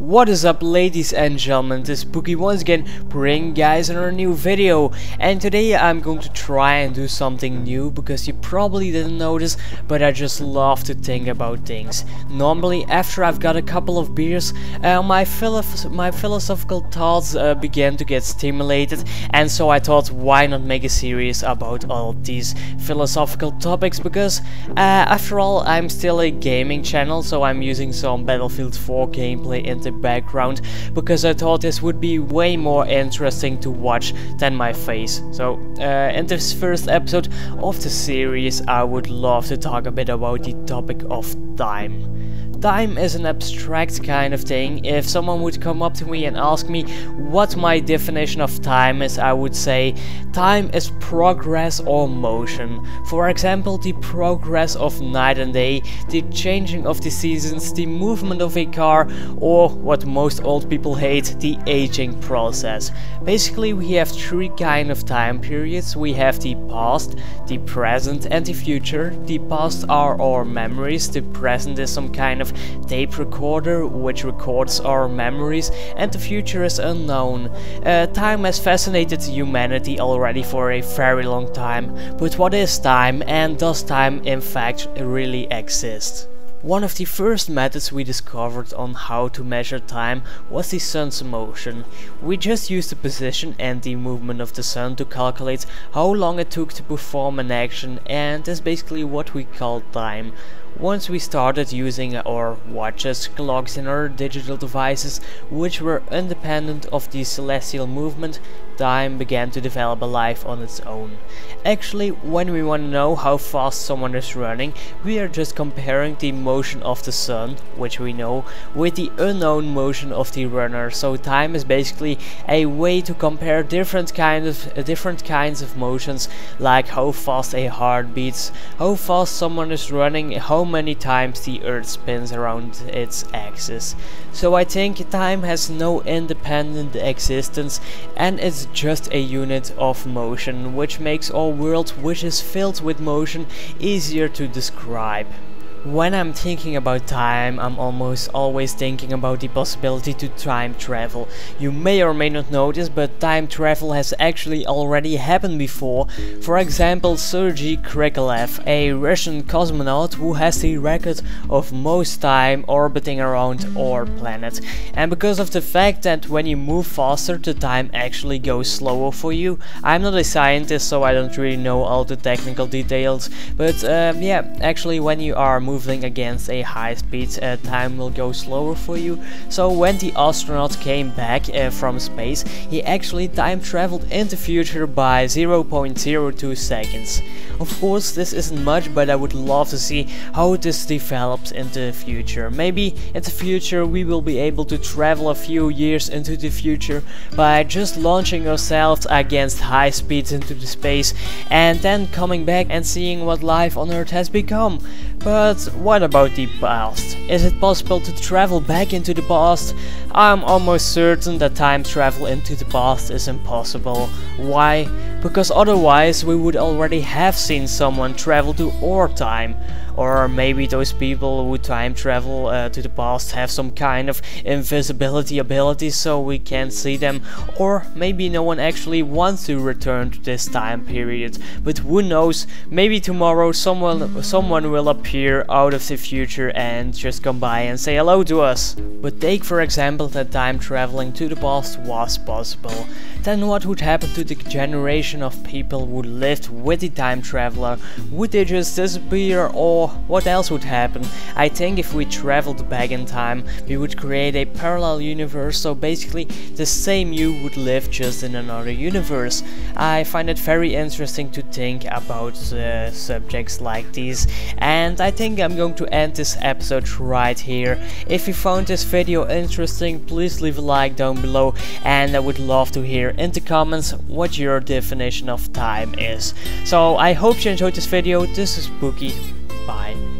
What is up, ladies and gentlemen, this is Pookie once again bringing you guys another new video, and today I'm going to try and do something new because you probably didn't notice, but I just love to think about things. Normally after I've got a couple of beers, my philosophical thoughts began to get stimulated, and so I thought, why not make a series about all of these philosophical topics, because after all I'm still a gaming channel, so I'm using some Battlefield 4 gameplay in the background because I thought this would be way more interesting to watch than my face. So in this first episode of the series I would love to talk a bit about the topic of time. Time is an abstract kind of thing. If someone would come up to me and ask me what my definition of time is, I would say time is progress or motion. For example, the progress of night and day, the changing of the seasons, the movement of a car, or what most old people hate, the aging process. Basically we have three kind of time periods. We have the past, the present and the future. The past are our memories, the present is some kind of tape recorder which records our memories, and the future is unknown. Time has fascinated humanity already for a very long time, but what is time, and does time in fact really exist? One of the first methods we discovered on how to measure time was the sun's motion. We just used the position and the movement of the sun to calculate how long it took to perform an action, and that's basically what we call time. Once we started using our watches, clocks and other digital devices which were independent of the celestial movement, time began to develop a life on its own. Actually, when we want to know how fast someone is running, we are just comparing the motion of the sun, which we know, with the unknown motion of the runner. So time is basically a way to compare different kinds of motions, like how fast a heart beats, how fast someone is running, how many times the earth spins around its axis. So I think time has no independent existence, and it's just a unit of motion, which makes our world, which is filled with motion, easier to describe. When I'm thinking about time, I'm almost always thinking about the possibility to time travel. You may or may not know this, but time travel has actually already happened before. For example, Sergei Krikalev, a Russian cosmonaut who has the record of most time orbiting around our planet. And because of the fact that when you move faster, the time actually goes slower for you. I'm not a scientist, so I don't really know all the technical details, but yeah, actually when you are moving against a high speed, time will go slower for you. So when the astronaut came back from space, he actually time traveled in the future by 0.02 seconds. Of course this isn't much, but I would love to see how this develops in the future. Maybe in the future we will be able to travel a few years into the future by just launching ourselves against high speeds into the space and then coming back and seeing what life on Earth has become. But what about the past? Is it possible to travel back into the past? I'm almost certain that time travel into the past is impossible. Why? Because otherwise we would already have seen someone travel to our time. Or maybe those people who time travel to the past have some kind of invisibility ability so we can't see them. Or maybe no one actually wants to return to this time period. But who knows, maybe tomorrow someone will appear out of the future and just come by and say hello to us. But take for example that time traveling to the past was possible. Then what would happen to the generation of people who lived with the time traveler? Would they just disappear, or what else would happen? I think if we traveled back in time, we would create a parallel universe, so basically the same you would live just in another universe. I find it very interesting to think about subjects like these, and I think I'm going to end this episode right here. If you found this video interesting, please leave a like down below, and I would love to hear in the comments what your definition of time is. So I hope you enjoyed this video. This is Pookie. Bye.